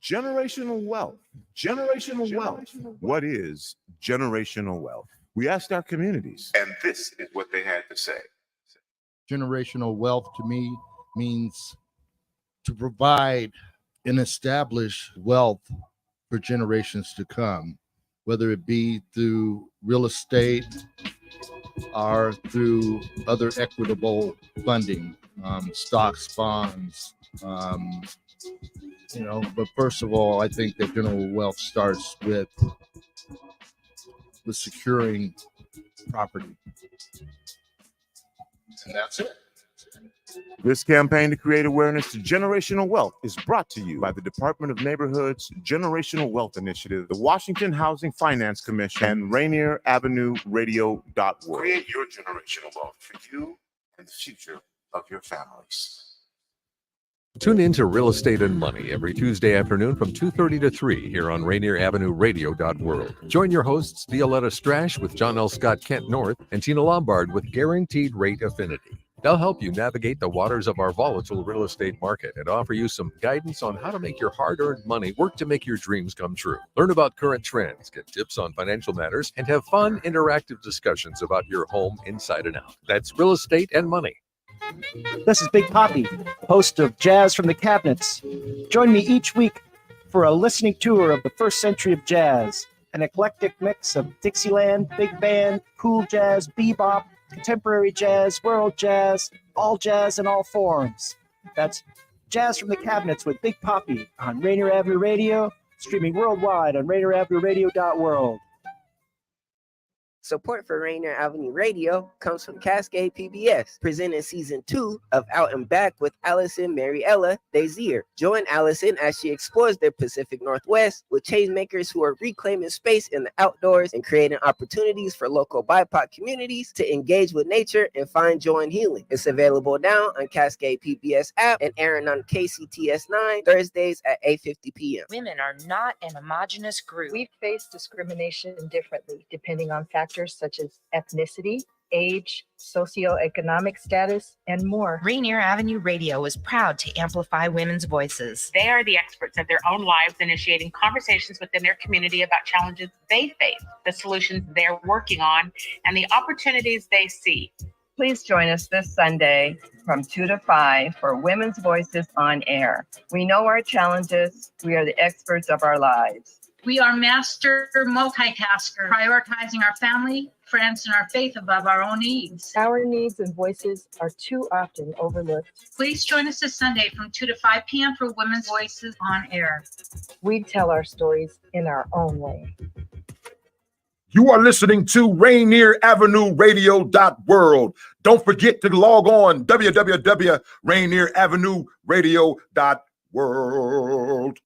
Generational wealth. Generational wealth. What is generational wealth? We asked our communities, and this is what they had to say. Generational wealth to me means to provide and establish wealth for generations to come, whether it be through real estate or through other equitable funding, stocks, bonds, but first of all, I think that general wealth starts with securing property. And that's it. This campaign to create awareness to generational wealth is brought to you by the Department of Neighborhood's Generational Wealth Initiative, the Washington Housing Finance Commission, and Rainier Avenue Radio.org. Create your generational wealth for you and the future of your families. Tune in to Real Estate and Money every Tuesday afternoon from 2:30 to 3 here on Rainier Avenue Radio.world. Join your hosts Violetta Strash with John L. Scott Kent North and Tina Lombard with Guaranteed Rate Affinity. They'll help you navigate the waters of our volatile real estate market and offer you some guidance on how to make your hard-earned money work to make your dreams come true. Learn about current trends, get tips on financial matters, and have fun, interactive discussions about your home inside and out. That's Real Estate and Money. This is Big Poppy, host of Jazz from the Cabinets. Join me each week for a listening tour of the first century of jazz, an eclectic mix of Dixieland, big band, cool jazz, bebop, contemporary jazz, world jazz, all jazz in all forms. That's Jazz from the Cabinets with Big Poppy on Rainier Avenue Radio, streaming worldwide on RainierAvenueRadio.world. Support for Rainier Avenue Radio comes from Cascade PBS, presenting season 2 of Out and Back with Allison Mariella Desir. Join Allison as she explores the Pacific Northwest with changemakers who are reclaiming space in the outdoors and creating opportunities for local BIPOC communities to engage with nature and find joy and healing. It's available now on Cascade PBS app and airing on KCTS 9 Thursdays at 8:50 p.m. Women are not an homogenous group. We face discrimination differently depending on factors such as ethnicity, age, socioeconomic status, and more. Rainier Avenue Radio is proud to amplify women's voices. They are the experts of their own lives, initiating conversations within their community about challenges they face, the solutions they're working on, and the opportunities they see. Please join us this Sunday from 2 to 5 for Women's Voices on Air. We know our challenges. We are the experts of our lives. We are master multitaskers, prioritizing our family, friends, and our faith above our own needs. Our needs and voices are too often overlooked. Please join us this Sunday from 2 to 5 p.m. for Women's Voices on Air. We tell our stories in our own way. You are listening to Rainier Avenue Radio.world. Don't forget to log on www.rainieravenueradio.world.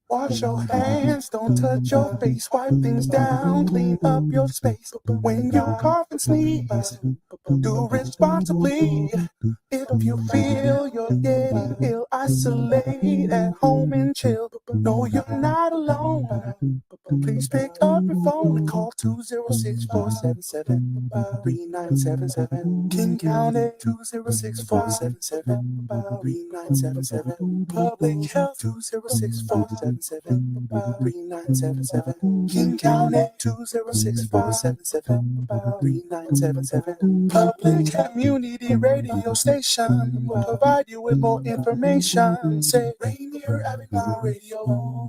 Wash your hands, don't touch your face, wipe things down, clean up your space. When you cough and sneeze, do responsibly. If you feel you're getting ill, isolate at home and chill. No, you're not alone. Please pick up your phone and call 206-477-3977. King County 206-477-3977. Public Health 206-477-3977. King County 206-477-3977. Public Community Radio Station will provide you with more information. Say Rainier Avenue Radio.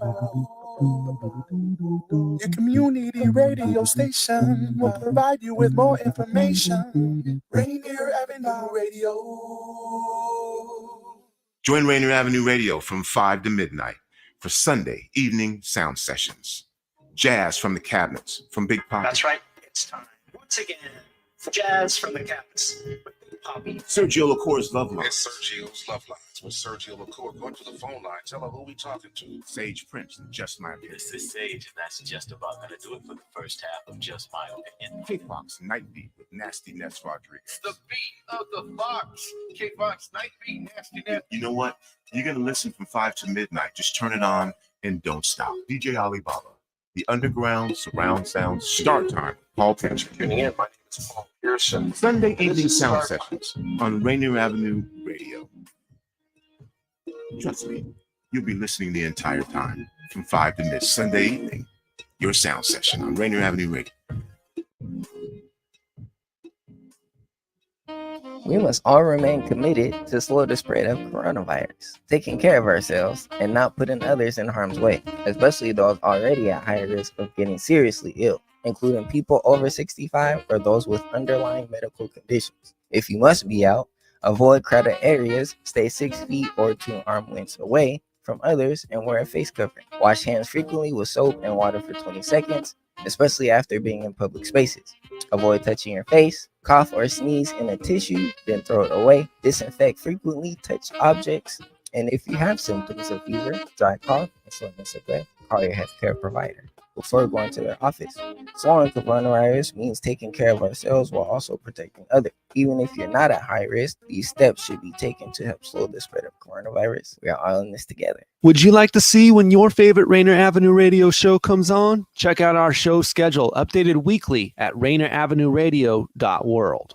Your community radio station will provide you with more information. Rainier Avenue Radio. Join Rainier Avenue Radio from 5 to midnight for Sunday evening sound sessions. Jazz from the Cabinets from Big Poppy. That's right. It's time once again for Jazz from the Cabinets with Big Poppy. Sergio LaCour's Love Line. It's Sergio's Love Line. with Sergio LaCour. Go to the phone line. Tell her who we talking to. Sage Prince, Just My Opinion. This is Sage, and that's just about going to do it for the first half of Just My Opinion. K-Fox, Night Beat with Nasty Ness Rodriguez. The beat of the Fox. K-Fox, Night Beat, Nasty Ness. You know what? You're going to listen from 5 to midnight. Just turn it on and don't stop. DJ Alibaba, the underground surround sound start time. Paul Pincher. Tuning in, my name is Paul Pearson. Sunday evening sound sessions on Rainier Avenue Radio. Trust me, you'll be listening the entire time from 5 to midnight. Sunday evening, your sound session on Rainier Avenue Radio. We must all remain committed to slow the spread of coronavirus, taking care of ourselves and not putting others in harm's way, especially those already at higher risk of getting seriously ill, including people over 65 or those with underlying medical conditions. If you must be out, avoid crowded areas, stay 6 feet or 2 arm lengths away from others, and wear a face covering. Wash hands frequently with soap and water for 20 seconds, especially after being in public spaces. Avoid touching your face, cough or sneeze in a tissue, then throw it away. Disinfect frequently touched objects. And if you have symptoms of fever, dry cough, and shortness of breath, call your healthcare provider before going to their office. Slowing coronavirus means taking care of ourselves while also protecting others. Even if you're not at high risk, these steps should be taken to help slow the spread of coronavirus. We are all in this together. Would you like to see when your favorite Rainier Avenue Radio show comes on? Check out our show schedule, updated weekly at rainieravenue.world.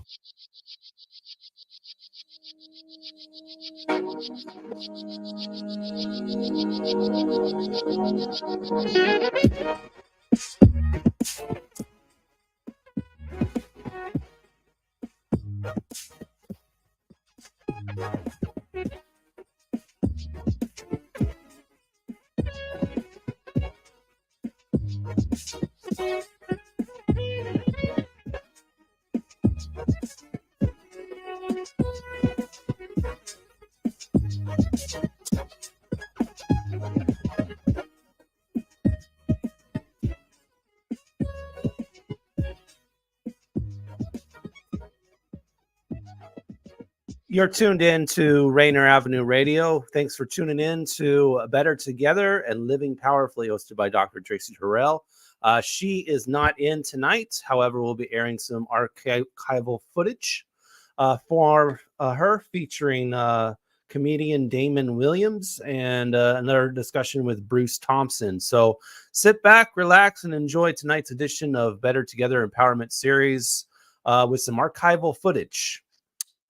You're tuned in to Rainier Avenue Radio. Thanks for tuning in to Better Together and Living Powerfully, hosted by Dr. Traci Harrell. She is not in tonight. However, we'll be airing some archival footage for her, featuring comedian Damon Williams and another discussion with Bruce Thompson. So sit back, relax, and enjoy tonight's edition of Better Together Empowerment Series with some archival footage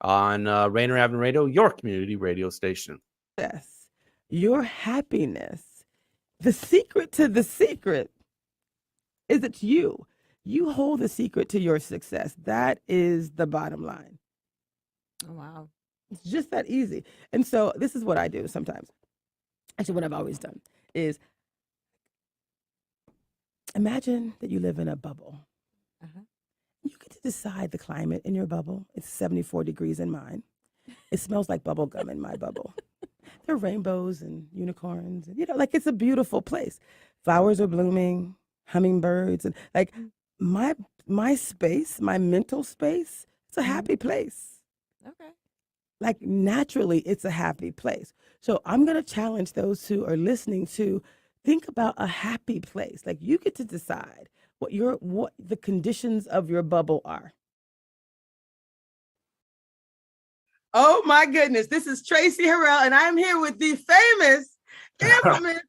on Rainier Avenue Radio, your community radio station. Yes, your happiness. The secret to the secret is it's you. You hold the secret to your success. That is the bottom line. Oh, wow. It's just that easy. And so this is what I do sometimes. Actually, what I've always done is imagine that you live in a bubble. You get to decide the climate in your bubble. It's 74 degrees in mine. It smells like bubble gum in my bubble. There are rainbows and unicorns, and like it's a beautiful place. Flowers are blooming, hummingbirds, and like my space, my mental space, it's a happy place. Okay. Like naturally, it's a happy place. So I'm gonna challenge those who are listening to think about a happy place. Like you get to decide what the conditions of your bubble are. Oh my goodness, this is Traci Harrell, and I'm here with the famous, infamous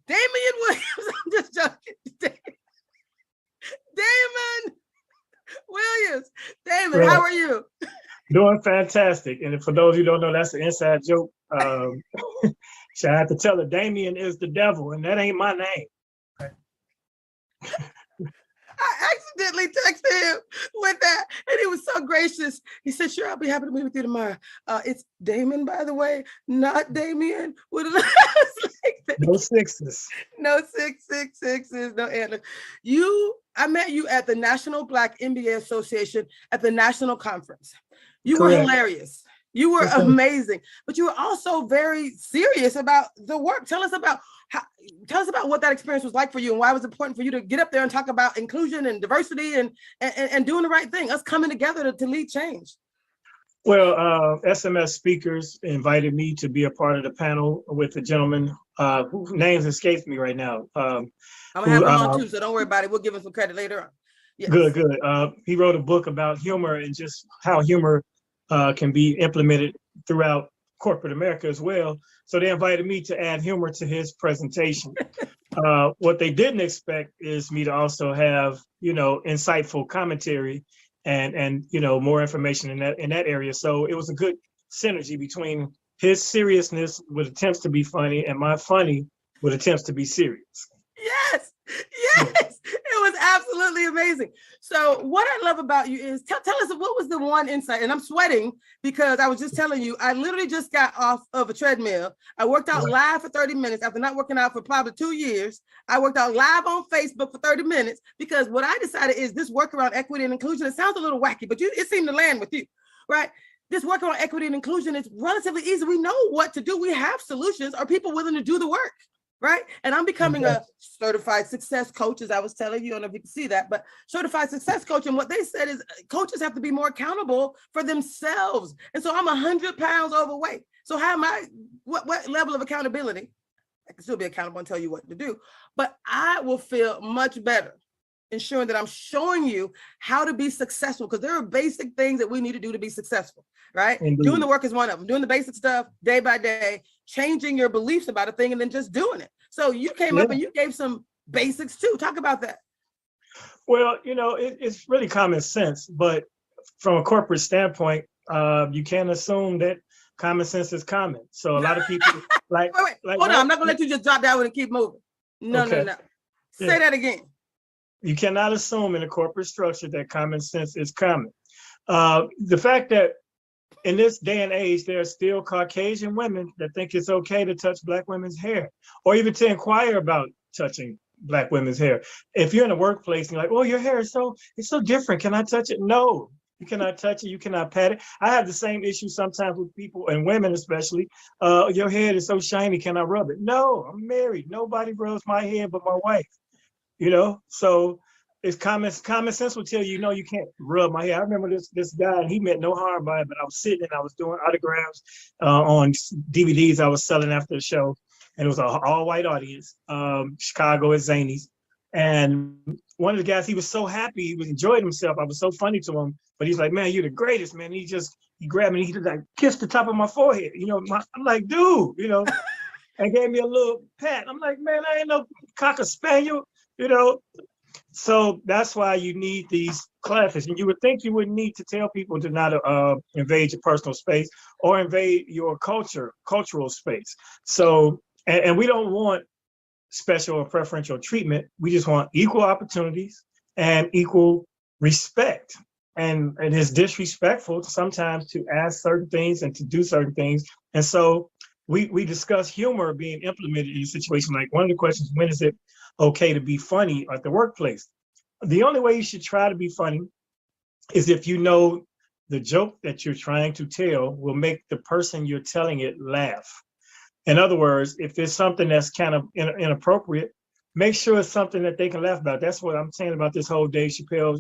Damian Williams. I'm just joking. Damon Williams. Damon, how are you? Doing fantastic. And for those who don't know, that's an inside joke. So I have to tell her Damien is the devil, and that ain't my name. I accidentally texted him with that, and he was so gracious. He said, "Sure, I'll be happy to meet with you tomorrow." It's Damon, by the way, not Damien. No sixes. No sixes. No antler. I met you at the National Black MBA Association at the national conference. You Correct. Were hilarious. You were amazing, but you were also very serious about the work. Tell us about what that experience was like for you, and why it was important for you to get up there and talk about inclusion and diversity and doing the right thing, us coming together to lead change. Well, SMS Speakers invited me to be a part of the panel with a gentleman whose names escapes me right now. I'm gonna have him on too, so don't worry about it. We'll give him some credit later on. Yes. Good. He wrote a book about humor and just how humor can be implemented throughout corporate America as well. So they invited me to add humor to his presentation. What they didn't expect is me to also have, insightful commentary and more information in that area. So it was a good synergy between his seriousness with attempts to be funny and my funny with attempts to be serious. Yes. It was absolutely amazing. So what I love about you is tell us what was the one insight, and I'm sweating because I was just telling you, I literally just got off of a treadmill. I worked out live for 30 minutes after not working out for probably 2 years. I worked out live on Facebook for 30 minutes because what I decided is this work around equity and inclusion. It sounds a little wacky, but it seemed to land with you, right? This work around equity and inclusion is relatively easy. We know what to do. We have solutions. Are people willing to do the work? Right. And I'm becoming a certified success coach, as I was telling you. I don't know if you can see that, but certified success coach. And what they said is coaches have to be more accountable for themselves. And so I'm 100 pounds overweight. So how am I, what level of accountability? I can still be accountable and tell you what to do, but I will feel much better ensuring that I'm showing you how to be successful, because there are basic things that we need to do to be successful, right? Indeed. Doing the work is one of them. Doing the basic stuff day by day, changing your beliefs about a thing, and then just doing it. So you came up and you gave some basics too. Talk about that. Well, it's really common sense, but from a corporate standpoint, you can't assume that common sense is common. So a lot of people wait, hold on. I'm not gonna let you just drop that one and keep moving. No. Say that again. You cannot assume in a corporate structure that common sense is common. The fact that in this day and age, there are still Caucasian women that think it's okay to touch Black women's hair, or even to inquire about touching Black women's hair. If you're in a workplace and you're like, "Oh, your hair is so different. Can I touch it?" No, you cannot touch it. You cannot pat it. I have the same issue sometimes with people, and women especially. Your hair is so shiny. Can I rub it? No, I'm married. Nobody rubs my hair but my wife. So it's common sense will tell you, you can't rub my hair. I remember this guy, and he meant no harm by it, but I was sitting and I was doing autographs on DVDs I was selling after the show, and it was an all-white audience, Chicago at Zany's. And one of the guys, he was so happy, he was enjoying himself. I was so funny to him, but he's like, "Man, you're the greatest, man." He grabbed me, and he like kissed the top of my forehead. I'm like, "Dude," and gave me a little pat. I'm like, "Man, I ain't no Cocker Spaniel." So that's why you need these classes. And you would think you wouldn't need to tell people to not invade your personal space or invade your cultural space. So, and we don't want special or preferential treatment. We just want equal opportunities and equal respect. And it's disrespectful sometimes to ask certain things and to do certain things. And so we discuss humor being implemented in a situation like one of the questions, when is it okay to be funny at the workplace? The only way you should try to be funny is if you know the joke that you're trying to tell will make the person you're telling it laugh. In other words, if it's something that's kind of inappropriate, make sure it's something that they can laugh about. That's what I'm saying about this whole Dave Chappelle,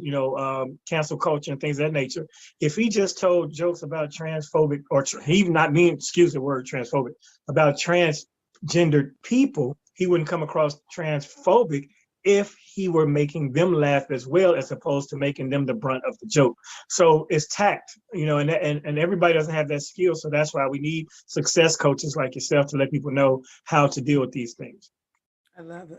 cancel culture and things of that nature. If he just told jokes about transphobic, or he not mean, excuse the word transphobic, about transgendered people, he wouldn't come across transphobic if he were making them laugh as well, as opposed to making them the brunt of the joke. So it's tact, and everybody doesn't have that skill. So that's why we need success coaches like yourself to let people know how to deal with these things. I love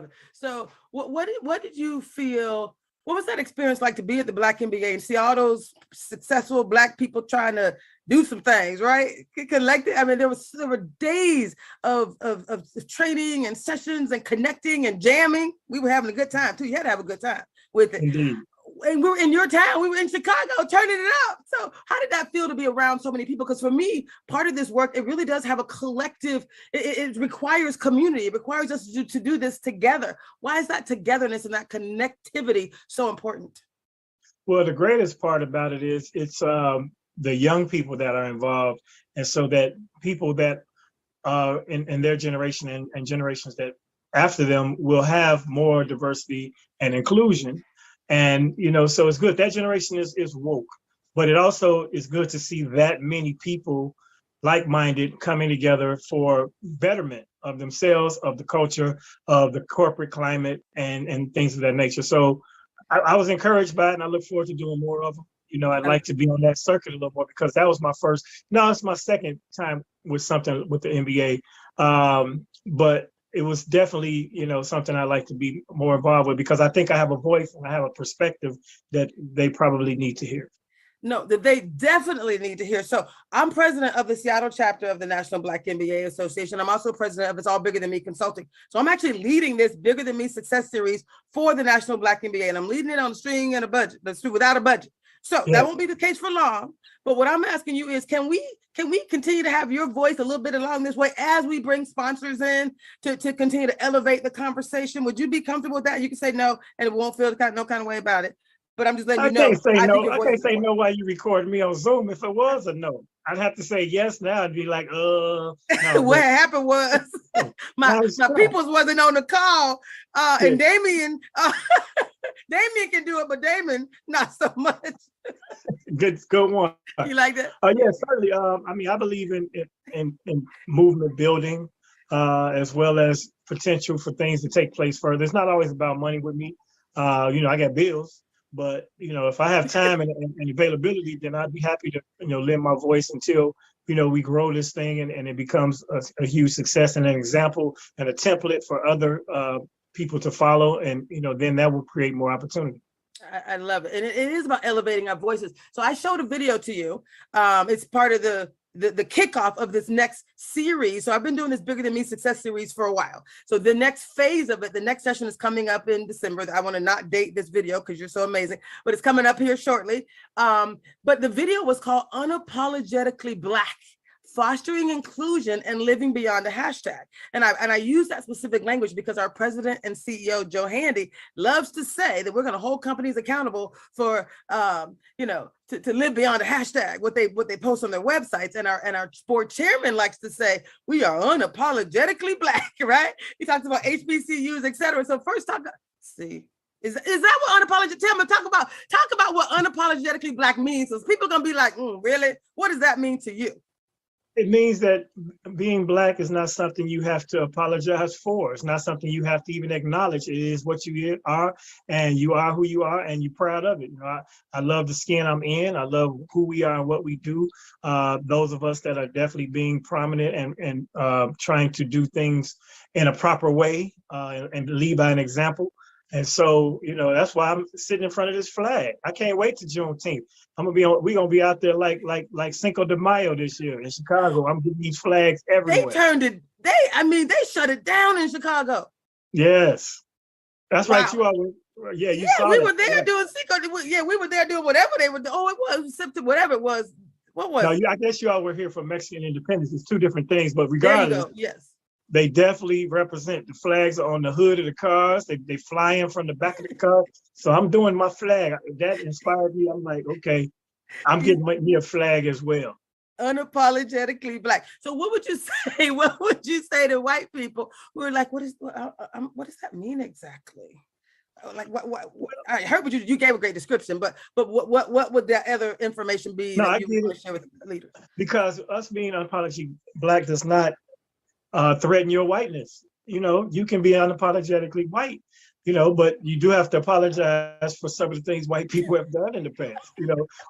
it. So what did you feel? What was that experience like to be at the Black NBA and see all those successful Black people trying to do some things, right? Collected. I mean, there were days of training and sessions and connecting and jamming. We were having a good time too. You had to have a good time with it. Indeed. And we were in your town. We were in Chicago turning it up. So how did that feel to be around so many people? Because for me, part of this work, it really does have a collective, it requires community. It requires us to do this together. Why is that togetherness and that connectivity so important? Well, the greatest part about it is it's the young people that are involved. And so that people that in their generation and generations that after them will have more diversity and inclusion. And, so it's good. That generation is woke. but it also is good to see that many people like-minded coming together for betterment of themselves, of the culture, of the corporate climate, and things of that nature. So I was encouraged by it, and I look forward to doing more of them. I'd like to be on that circuit a little more, because that was my first. No, it's my second time with something with the NBA, but it was definitely something I like to be more involved with, because I think I have a voice and I have a perspective that they probably need to hear. No, that they definitely need to hear. So I'm president of the Seattle chapter of the National Black NBA Association. I'm also president of It's All Bigger Than Me Consulting. So I'm actually leading this Bigger Than Me Success Series for the National Black NBA, and I'm leading it on a string and a budget, without a budget. So that won't be the case for long. But what I'm asking you is, can we continue to have your voice a little bit along this way as we bring sponsors in to continue to elevate the conversation? Would you be comfortable with that? You can say no, and it won't feel no kind of way about it. But I'm just letting you know. I can't say no while you record me on Zoom. If it was a no, I'd have to say yes now and be like, no. What happened was my peoples wasn't on the call, and Damien can do it, but Damon not so much. Good one. You like that? Yeah, certainly. I believe in movement building, as well as potential for things to take place further. It's not always about money with me. I got bills. But, if I have time and availability, then I'd be happy to, lend my voice until, we grow this thing and it becomes a huge success and an example and a template for other people to follow. And, then that will create more opportunity. I love it. And it is about elevating our voices. So I showed a video to you. It's part of the kickoff of this next series. So I've been doing this Bigger Than Me Success Series for a while. So the next phase of it, the next session is coming up in December. I want to not date this video because you're so amazing, but it's coming up here shortly. But the video was called Unapologetically Black: Fostering Inclusion and Living Beyond a Hashtag. And I use that specific language because our president and CEO, Joe Handy, loves to say that we're going to hold companies accountable for, to live beyond a hashtag, what they post on their websites. And our board chairman likes to say, we are unapologetically Black, right? He talks about HBCUs, et cetera. So first is that what unapologetic? Tell me, talk about what unapologetically Black means. So people are going to be like, really? What does that mean to you? It means that being Black is not something you have to apologize for. It's not something you have to even acknowledge. It is what you are, and you are who you are, and you're proud of it. I love the skin I'm in. I love who we are and what we do. Those of us that are definitely being prominent and trying to do things in a proper way and lead by an example. And so, that's why I'm sitting in front of this flag. I can't wait to Juneteenth. We're gonna be out there like Cinco de Mayo this year in Chicago. I'm getting these flags everywhere. They shut it down in Chicago. Yes. That's right. You all were, you saw we that. were there doing Cinco. Yeah, we were there doing whatever they were doing. Oh, it was whatever it was. What was it? I guess you all were here for Mexican independence. It's two different things, but regardless. There you go. Yes. They definitely represent. The flags are on the hood of the cars. They fly in from the back of the car. So I'm doing my flag. That inspired me. I'm like, okay, I'm getting me a flag as well. Unapologetically Black. So what would you say? What would you say to white people who are like, what does that mean exactly? Like what I heard what you gave a great description, but what would that other information be that you want to share with leaders? Because us being unapologetically Black does not threaten your whiteness. You can be unapologetically white, but you do have to apologize for some of the things white people have done in the past,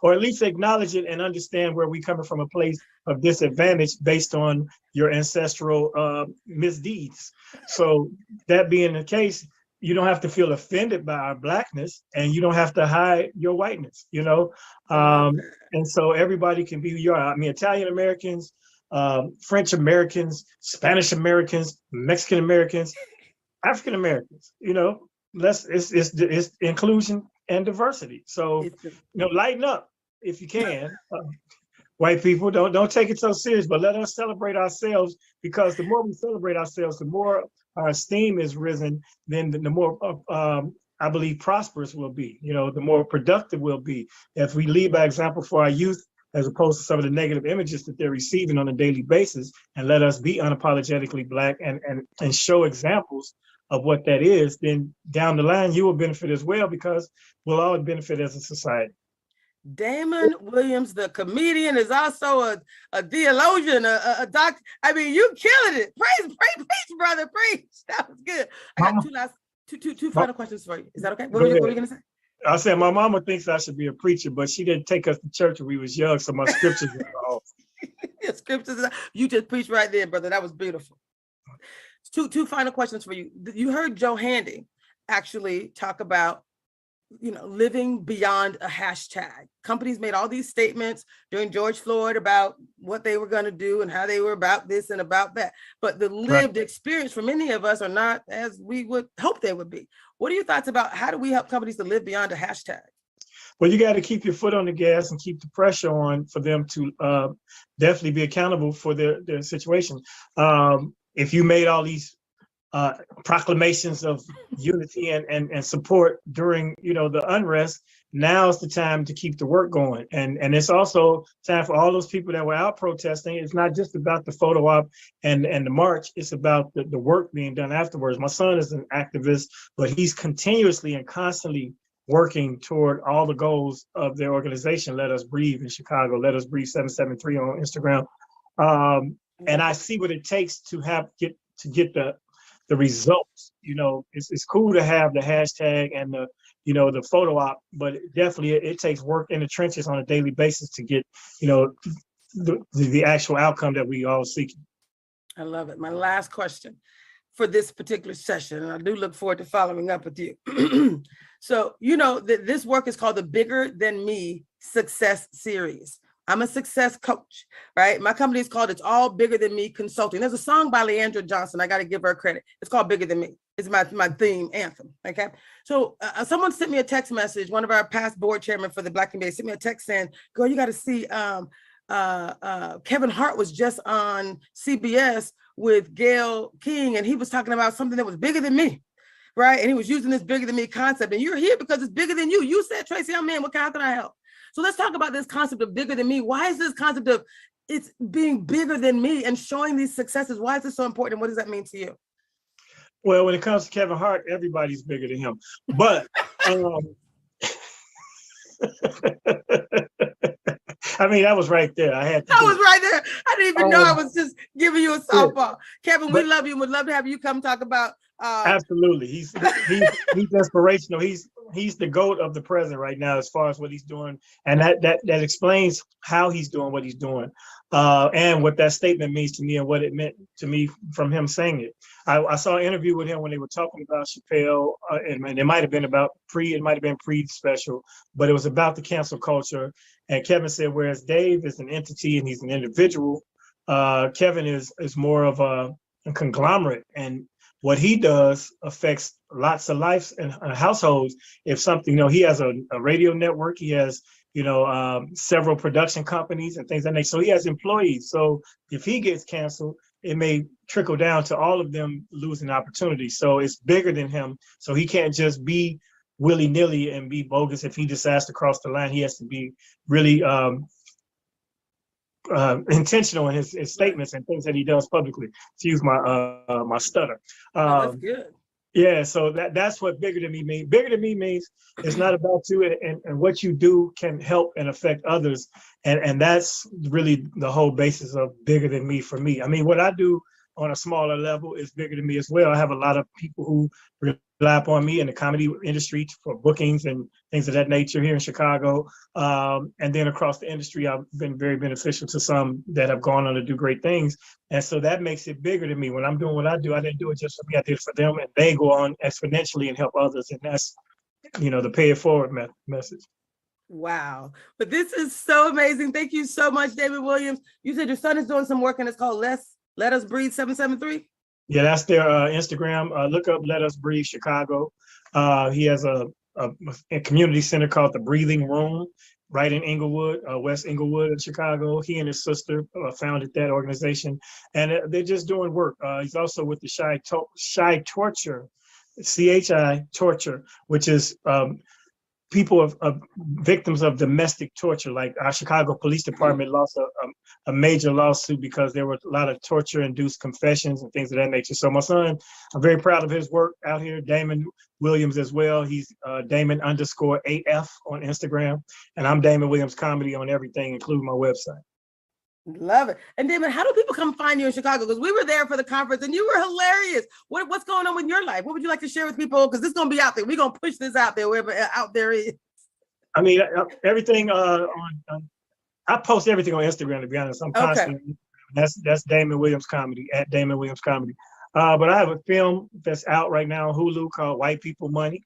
or at least acknowledge it and understand where we're coming from a place of disadvantage based on your ancestral misdeeds. So that being the case, you don't have to feel offended by our Blackness, and you don't have to hide your whiteness, and so everybody can be who you are. Italian Americans, French Americans, Spanish Americans, Mexican Americans, African Americans, it's inclusion and diversity. So, lighten up if you can. White people, don't take it so serious, but let us celebrate ourselves, because the more we celebrate ourselves, the more our esteem is risen, then the more I believe prosperous we'll be, the more productive we'll be. If we lead by example for our youth, as opposed to some of the negative images that they're receiving on a daily basis, and let us be unapologetically Black and show examples of what that is, then down the line, you will benefit as well, because we'll all benefit as a society. Damon Williams, the comedian, is also a theologian, a doctor. I mean, you killing it. Preach, brother, preach. That was good. I got two final questions for you. Is that okay? What were you going to say? I said my mama thinks I should be a preacher, but she didn't take us to church when we was young, so my scriptures are off. Scriptures, you just preached right there, brother. That was beautiful. Two final questions for you. You heard Joe Handy actually talk about, living beyond a hashtag. Companies made all these statements during George Floyd about what they were going to do and how they were about this and about that. But the lived experience for many of us are not as we would hope they would be. What are your thoughts about how do we help companies to live beyond a hashtag? Well, you got to keep your foot on the gas and keep the pressure on for them to definitely be accountable for their situation. If you made all these proclamations of unity and support during the unrest, now's the time to keep the work going, and it's also time for all those people that were out protesting. It's not just about the photo op and the march, it's about the work being done afterwards. My son is an activist, but he's continuously and constantly working toward all the goals of their organization, Let Us Breathe in Chicago, Let Us Breathe 773 on Instagram. And I see what it takes to get the results. It's cool to have the hashtag and the photo op, but definitely it takes work in the trenches on a daily basis to get the actual outcome that we all seek. I love it. My last question for this particular session, and I do look forward to following up with you. So this work is called the Bigger Than Me Success Series. I'm a success coach, right? My company is called It's All Bigger Than Me Consulting. There's a song by Leandra Johnson. I got to give her credit. It's called Bigger Than Me. It's my theme anthem, okay? So someone sent me a text message. One of our past board chairmen for the Black Community sent me a text saying, girl, you got to see Kevin Hart was just on CBS with Gayle King, and he was talking about something that was bigger than me, right? And he was using this bigger than me concept. And you're here because it's bigger than you. You said, Traci, I'm in. How can I help? So let's talk about this concept of bigger than me. Why is this concept of it's being bigger than me and showing these successes? Why is this so important? What does that mean to you? Well, when it comes to Kevin Hart, everybody's bigger than him. But I mean, that was right there. I was right there. I didn't even know I was just giving you a softball. Kevin, we love you. We'd love to have you come talk about. Absolutely. He's inspirational. He's the GOAT of the present right now as far as what he's doing. And that explains how he's doing what he's doing. And what that statement means to me and what it meant to me from him saying it. I saw an interview with him when they were talking about Chappelle, and it might have been pre-special, but it was about the cancel culture. And Kevin said, whereas Dave is an entity and he's an individual, Kevin is more of a conglomerate, and what he does affects lots of lives and households. If something, he has a radio network, he has, several production companies and things like that. So he has employees. So if he gets canceled, it may trickle down to all of them losing opportunities. So it's bigger than him. So he can't just be willy-nilly and be bogus. If he decides to cross the line, he has to be really intentional in his statements and things that he does publicly. Excuse my stutter. That's good. Yeah, so that's what bigger than me means. Bigger than me means it's not about you, and what you do can help and affect others. And that's really the whole basis of bigger than me for me. I mean, what I do on a smaller level is bigger than me as well. I have a lot of people who rely upon me in the comedy industry for bookings and things of that nature here in Chicago. And then across the industry, I've been very beneficial to some that have gone on to do great things. And so that makes it bigger than me. When I'm doing what I do, I didn't do it just for me, I did it for them, and they go on exponentially and help others. And that's, the pay it forward message. Wow. But this is so amazing. Thank you so much, David Williams. You said your son is doing some work and it's called Let Us Breathe 773? Yeah, that's their Instagram. Look up Let Us Breathe Chicago. He has a community center called The Breathing Room right in Inglewood, West Inglewood in Chicago. He and his sister founded that organization, and they're just doing work. He's also with the Chi Torture, CHI Torture, which is people of victims of domestic torture. Like our Chicago Police Department lost a major lawsuit because there were a lot of torture-induced confessions and things of that nature. So my son, I'm very proud of his work out here. Damon Williams as well. He's Damon_AF on Instagram, and I'm Damon Williams Comedy on everything, including my website. Love it. And Damon, how do people come find you in Chicago? Because we were there for the conference and you were hilarious. What's going on with your life? What would you like to share with people? Because this is going to be out there. We're going to push this out there wherever out there is. I mean, everything I post everything on Instagram, to be honest. I'm constantly, that's Damon Williams Comedy, at Damon Williams Comedy. But I have a film that's out right now on Hulu called White People Money.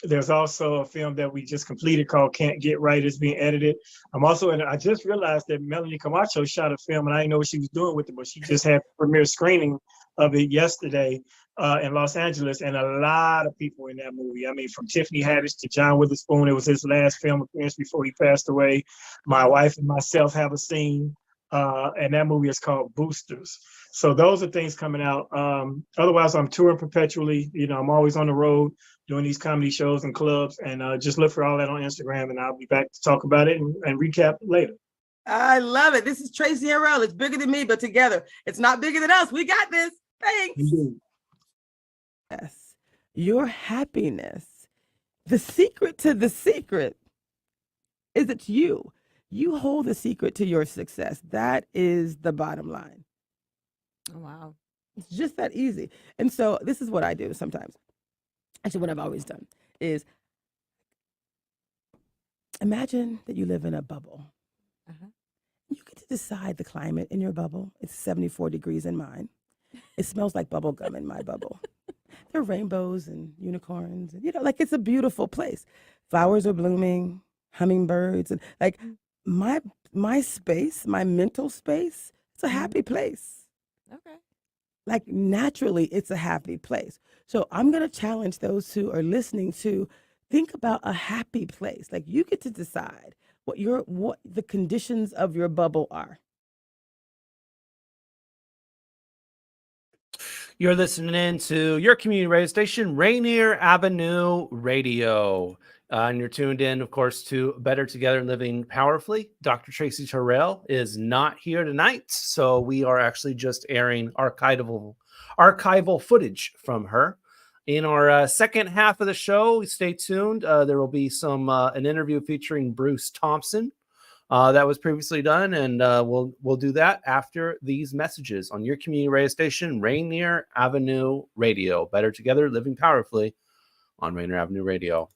There's also a film that we just completed called Can't Get Right. It's being edited. I just realized that Melanie Camacho shot a film and I didn't know what she was doing with it, but she just had premiere screening of it yesterday in Los Angeles, and a lot of people in that movie. I mean, from Tiffany Haddish to John Witherspoon. It was his last film appearance before he passed away. My wife and myself have a scene, and that movie is called Boosters. So those are things coming out. Otherwise, I'm touring perpetually. You know, I'm always on the road doing these comedy shows and clubs, and just look for all that on Instagram, and I'll be back to talk about it and recap later. I love it. This is Traci Harrell. It's bigger than me, but together, it's not bigger than us. We got this. Thanks. Indeed. Yes. Your happiness. The secret to the secret is it's you. You hold the secret to your success. That is the bottom line. Oh, wow. It's just that easy. And so this is what I do sometimes. Actually, what I've always done is imagine that you live in a bubble. You get to decide the climate in your bubble. It's 74 degrees in mine. It smells like bubble gum in my bubble. There are rainbows and unicorns. And, like it's a beautiful place. Flowers are blooming, hummingbirds. And like my space, my mental space, it's a happy place. Okay. Like naturally, it's a happy place. So I'm going to challenge those who are listening to think about a happy place. Like you get to decide what the conditions of your bubble are. You're listening in to your community radio station, Rainier Avenue Radio. And you're tuned in, of course, to Better Together Living Powerfully. Dr. Traci Harrell is not here tonight, so we are actually just airing archival footage from her. In our second half of the show, stay tuned. There will be an interview featuring Bruce Thompson that was previously done, and we'll do that after these messages on your community radio station, Rainier Avenue Radio. Better Together Living Powerfully on Rainier Avenue Radio.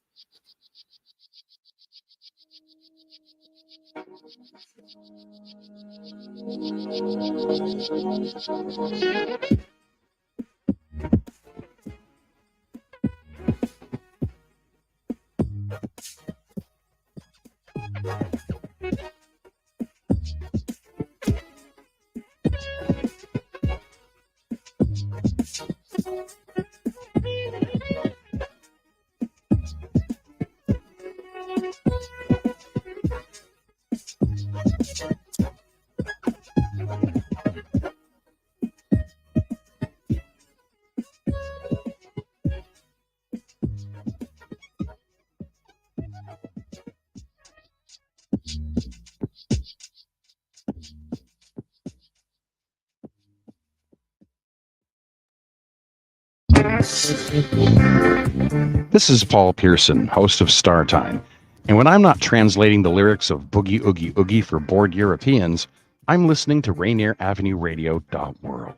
This is Paul Pearson, host of Star Time. And when I'm not translating the lyrics of Boogie Oogie Oogie for bored Europeans, I'm listening to Rainier Avenue Radio.world.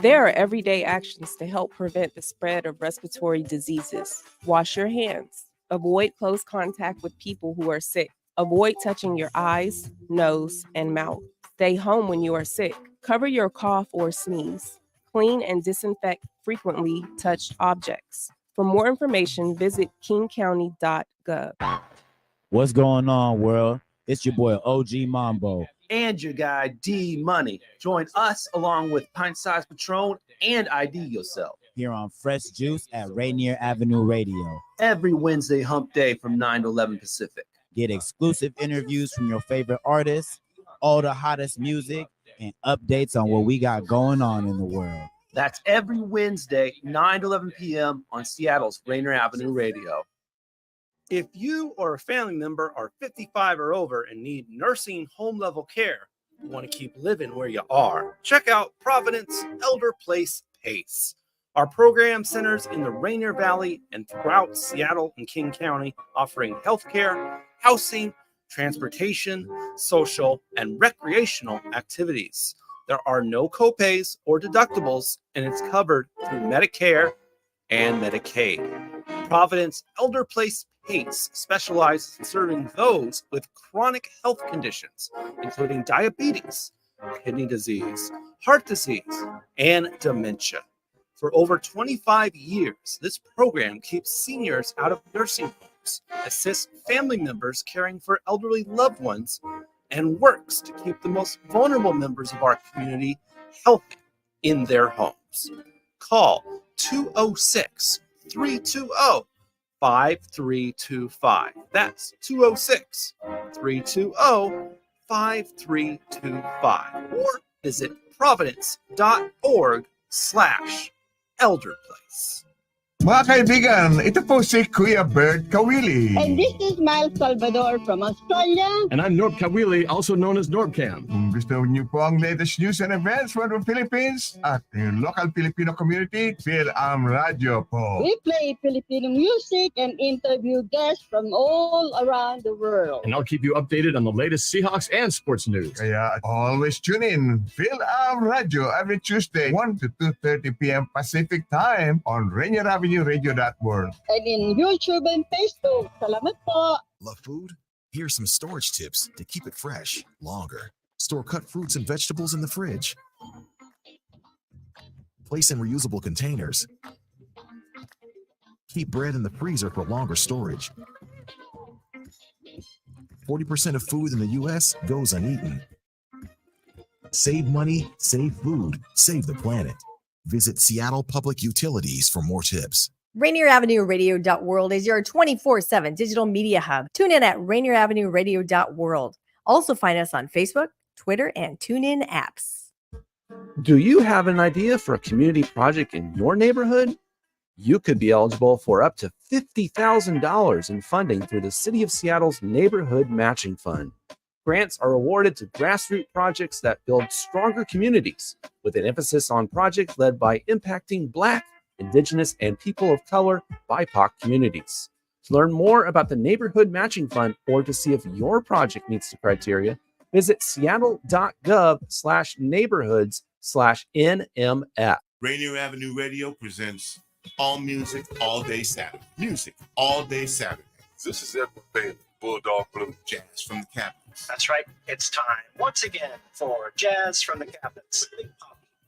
There are everyday actions to help prevent the spread of respiratory diseases. Wash your hands. Avoid close contact with people who are sick. Avoid touching your eyes, nose, and mouth. Stay home when you are sick. Cover your cough or sneeze. Clean and disinfect frequently touched objects. For more information, visit kingcounty.gov. What's going on, world? It's your boy OG Mambo. And your guy D Money. Join us along with Pint Size Patron and ID Yourself Here on Fresh Juice at Rainier Avenue Radio. Every Wednesday hump day from 9 to 11 Pacific. Get exclusive interviews from your favorite artists, all the hottest music, and updates on what we got going on in the world. That's every Wednesday, 9 to 11 p.m. on Seattle's Rainier Avenue Radio. If you or a family member are 55 or over and need nursing home level care, you want to keep living where you are, check out Providence Elder Place PACE. Our program centers in the Rainier Valley and throughout Seattle and King County, offering healthcare, housing, transportation, social, and recreational activities. There are no copays or deductibles, and it's covered through Medicare and Medicaid. Providence Elder Place PACE specializes in serving those with chronic health conditions, including diabetes, kidney disease, heart disease, and dementia. For over 25 years, this program keeps seniors out of nursing homes, assists family members caring for elderly loved ones, and works to keep the most vulnerable members of our community healthy in their homes. Call 206-320-5325. That's 206-320-5325. Or visit providence.org/elderplace. Mga kaibigan, ito po si Kuya Bert Kawili. And this is Miles Salvador from Australia. And I'm Norb Kawili, also known as Norbcam. Kung gusto niyo po ang latest news and events from the Philippines at yung local Filipino community, Phil-Am Radio po. We play Filipino music and interview guests from all around the world. And I'll keep you updated on the latest Seahawks and sports news. Kaya always tune in, Phil-Am Radio, every Tuesday, 1 to 2:30 p.m. Pacific Time on Rainier Avenue Radio.world. And in YouTube and Facebook. Salamat po. Love food? Here's some storage tips to keep it fresh longer. Store cut fruits and vegetables in the fridge. Place in reusable containers. Keep bread in the freezer for longer storage. 40% of food in the U.S. goes uneaten. Save money, save food, save the planet. Visit Seattle Public Utilities for more tips. Rainier Avenue Radio.world is your 24/7 digital media hub. Tune in at Rainier Avenue Radio.world. Also find us on Facebook, Twitter, and TuneIn apps. Do you have an idea for a community project in your neighborhood? You could be eligible for up to $50,000 in funding through the City of Seattle's Neighborhood Matching Fund. Grants are awarded to grassroots projects that build stronger communities, with an emphasis on projects led by impacting Black, Indigenous, and people of color BIPOC communities. To learn more about the Neighborhood Matching Fund or to see if your project meets the criteria, visit seattle.gov/neighborhoods/NMF. Rainier Avenue Radio presents All Music, All Day Saturday. Music, all day Saturday. This is Edward Bailey, Bulldog Blue, Jazz from the Cabinets. That's right. It's time once again for Jazz from the Cabinets.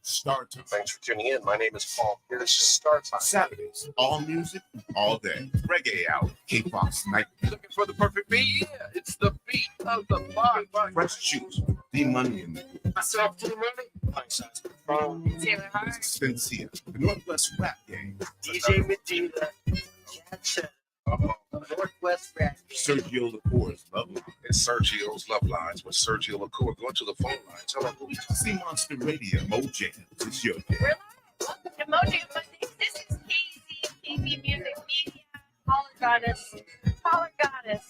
Start time. Thanks for tuning in. My name is Paul Pierce. Start time. Saturdays, all music, all day. Reggae Hour, K-Fox Night. Looking for the perfect beat? Yeah, it's the beat of the block. Fresh Juice, D-Money in there. Myself, D-Money. Life-size Control. Taylor Hart. Sincere, the Northwest Rap Gang. DJ Medina. Jackson. Northwest Rap. Sergio Lacour's Love Line. It's Sergio's Love Lines with Sergio Lacour. Go to the phone line. Tell them who we talking. Sea Monster Radio, Mojang. It's your day. Welcome to Mojang Mondays. This is KZ Music Media. Caller Goddess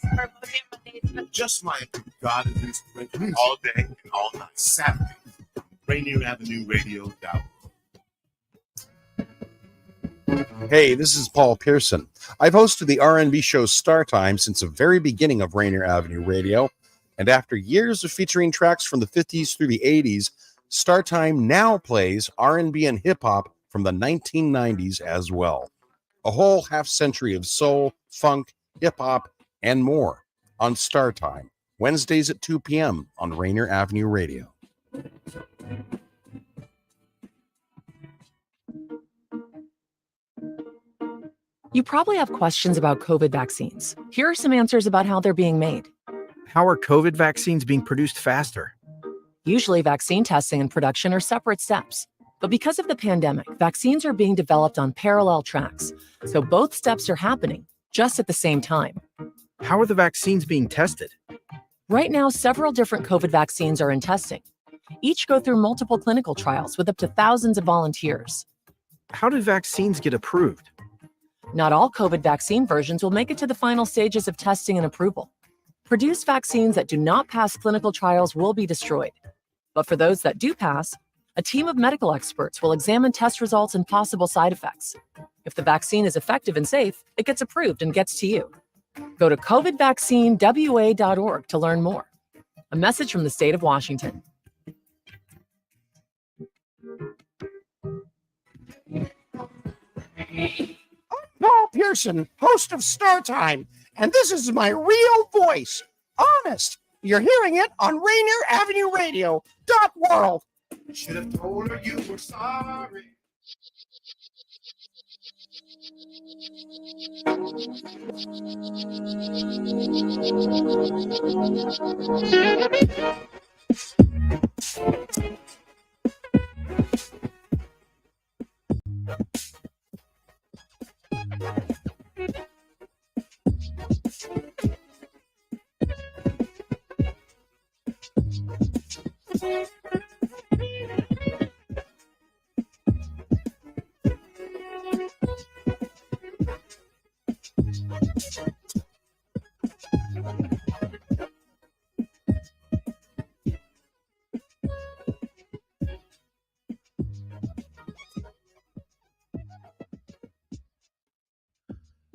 for Mojang Mondays. Just like God is inspiration all day and all night. Saturday. Rainier Avenue Radio.org. Hey, this is Paul Pearson. I've hosted the R&B show Star Time since the very beginning of Rainier Avenue Radio, and after years of featuring tracks from the 50s through the 80s, Star Time now plays R&B and hip-hop from the 1990s as well. A whole half-century of soul, funk, hip-hop, and more on Star Time, Wednesdays at 2 p.m. on Rainier Avenue Radio. You probably have questions about COVID vaccines. Here are some answers about how they're being made. How are COVID vaccines being produced faster? Usually, vaccine testing and production are separate steps. But because of the pandemic, vaccines are being developed on parallel tracks. So both steps are happening just at the same time. How are the vaccines being tested? Right now, several different COVID vaccines are in testing. Each go through multiple clinical trials with up to thousands of volunteers. How do vaccines get approved? Not all COVID vaccine versions will make it to the final stages of testing and approval. Produced vaccines that do not pass clinical trials will be destroyed. But for those that do pass, a team of medical experts will examine test results and possible side effects. If the vaccine is effective and safe, it gets approved and gets to you. Go to covidvaccinewa.org to learn more. A message from the state of Washington. Paul Pearson, host of Star Time, and this is my real voice. Honest. You're hearing it on Rainier Avenue Radio .world. Should have told her you were sorry.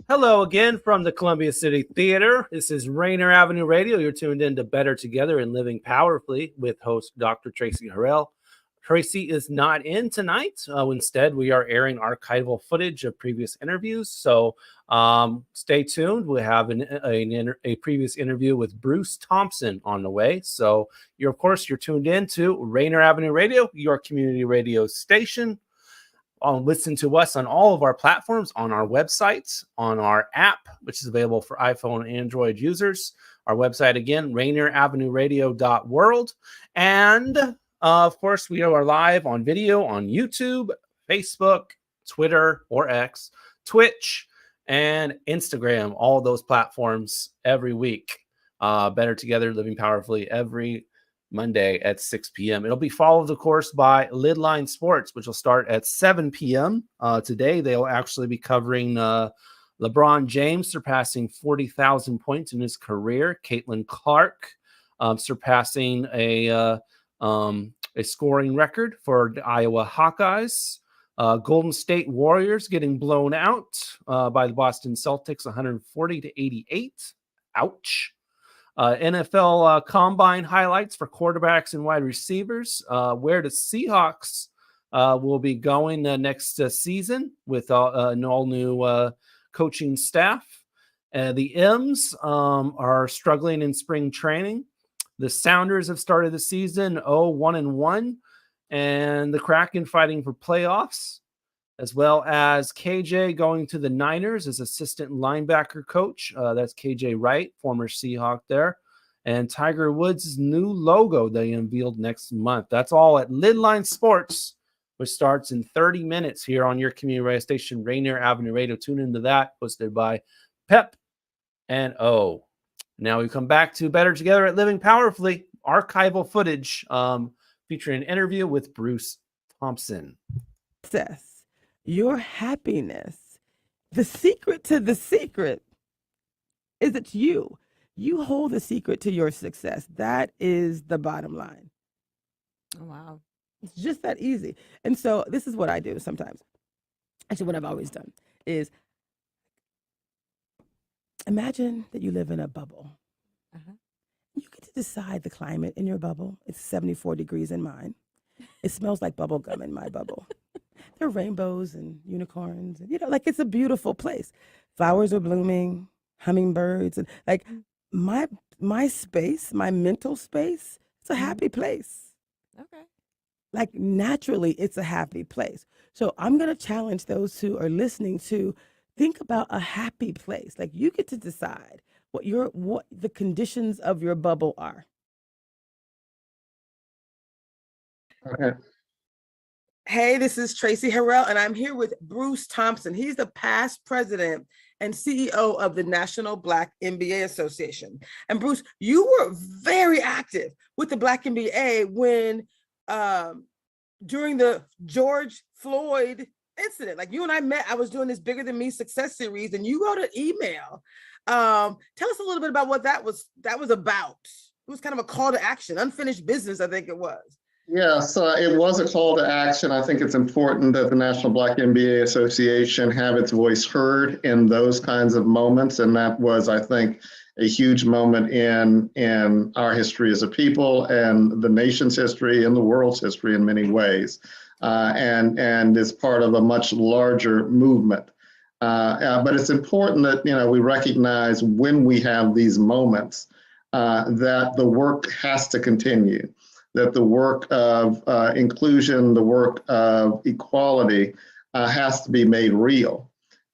Hello again from the Columbia City Theater. This is Rainier Avenue Radio. You're tuned in to Better Together and Living Powerfully with host Dr. Traci Harrell. Traci is not in tonight. Instead, we are airing archival footage of previous interviews. So stay tuned. We have a previous interview with Bruce Thompson on the way. So you're tuned in to Rainier Avenue Radio, your community radio station. Listen to us on all of our platforms, on our websites, on our app, which is available for iPhone and Android users. Our website, again, rainieravenueradio.world. And, of course, we are live on video on YouTube, Facebook, Twitter or X, Twitch, and Instagram, all those platforms every week. Better Together, Living Powerfully every Monday at 6 p.m. It'll be followed, of course, by Lidline Sports, which will start at 7 p.m. Today, they'll actually be covering LeBron James surpassing 40,000 points in his career. Caitlin Clark surpassing a scoring record for the Iowa Hawkeyes. Golden State Warriors getting blown out by the Boston Celtics 140-88. Ouch. NFL combine highlights for quarterbacks and wide receivers. Where the Seahawks will be going next season with an all-new coaching staff. The M's are struggling in spring training. The Sounders have started the season 1-1, and the Kraken fighting for playoffs, as well as KJ going to the Niners as assistant linebacker coach. That's KJ Wright, former Seahawk there. And Tiger Woods' new logo they unveiled next month. That's all at Lidline Sports, which starts in 30 minutes here on your community radio station, Rainier Avenue Radio. Tune into that, hosted by Pep and O. Now we come back to Better Together at Living Powerfully, archival footage featuring an interview with Bruce Thompson. Success, your happiness, the secret to the secret is it's you. You hold the secret to your success. That is the bottom line. Oh, wow. It's just that easy. And so this is what I do sometimes. Actually, what I've always done is imagine that you live in a bubble. You get to decide the climate in your bubble. It's 74 degrees in mine. It smells like bubble gum in my bubble. There are rainbows and unicorns. And, like it's a beautiful place. Flowers are blooming, hummingbirds. And like my space, my mental space, it's a happy place. Okay. Like naturally, it's a happy place. So I'm going to challenge those who are listening to think about a happy place. Like you get to decide what the conditions of your bubble are. Okay. Hey, this is Traci Harrell, and I'm here with Bruce Thompson. He's the past president and CEO of the National Black NBA Association. And Bruce, you were very active with the Black NBA when during the George Floyd incident. Like you and I met, I was doing this Bigger Than Me success series, and you wrote an email. Tell us a little bit about what that was about. It was kind of a call to action, unfinished business, I think it was. Yes, it was a call to action. I think it's important that the National Black MBA Association have its voice heard in those kinds of moments. And that was, I think, a huge moment in our history as a people and the nation's history and the world's history in many ways, and is part of a much larger movement. But it's important that we recognize when we have these moments that the work has to continue, that the work of inclusion, the work of equality has to be made real.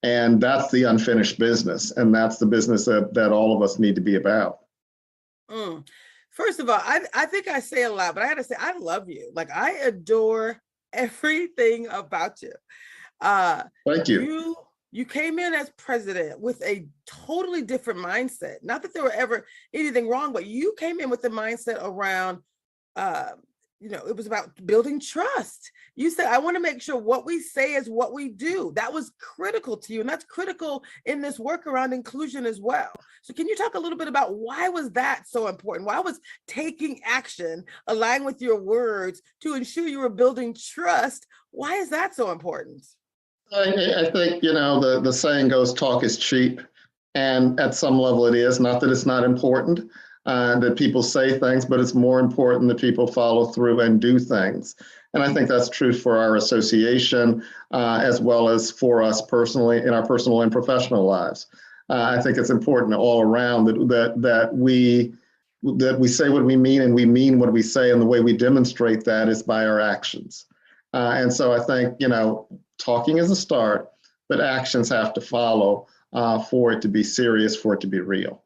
And that's the unfinished business. And that's the business that all of us need to be about. First of all, I think I say a lot, but I had to say, I love you. Like, I adore everything about you. Thank you. You came in as president with a totally different mindset. Not that there were ever anything wrong, but you came in with the mindset around, it was about building trust. You said, I want to make sure what we say is what we do. That was critical to you. And that's critical in this work around inclusion as well. So can you talk a little bit about why was that so important? Why was taking action, aligning with your words to ensure you were building trust? Why is that so important? I think, the saying goes, talk is cheap. And at some level it is, not that it's not important. That people say things, but it's more important that people follow through and do things. And I think that's true for our association, as well as for us personally in our personal and professional lives. I think it's important all around that we say what we mean and we mean what we say, and the way we demonstrate that is by our actions. And so I think, talking is a start, but actions have to follow for it to be serious, for it to be real.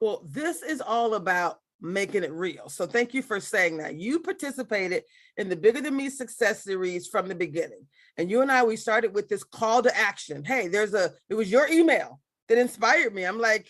Well, this is all about making it real. So thank you for saying that. You participated in the Bigger Than Me success series from the beginning. And you and I, we started with this call to action. Hey, it was your email that inspired me. I'm like,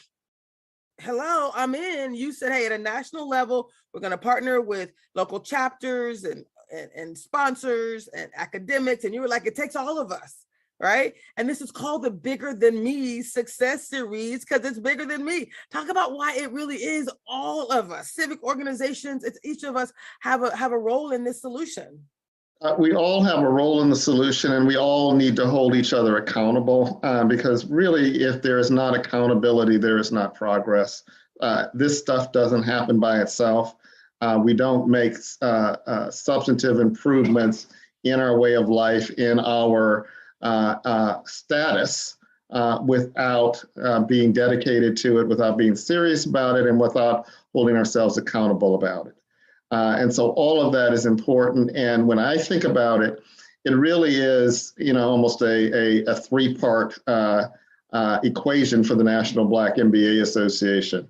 hello, I'm in. You said, hey, at a national level, we're going to partner with local chapters and sponsors and academics. And you were like, it takes all of us. Right? And this is called the Bigger Than Me success series because it's bigger than me. Talk about why it really is all of us. Civic organizations, it's each of us have a role in this solution. We all have a role in the solution, and we all need to hold each other accountable because really, if there is not accountability, there is not progress. This stuff doesn't happen by itself. We don't make substantive improvements in our way of life, in our status without being dedicated to it, without being serious about it, and without holding ourselves accountable about it. And so all of that is important. And when I think about it, it really is, almost a three-part equation for the National Black MBA Association.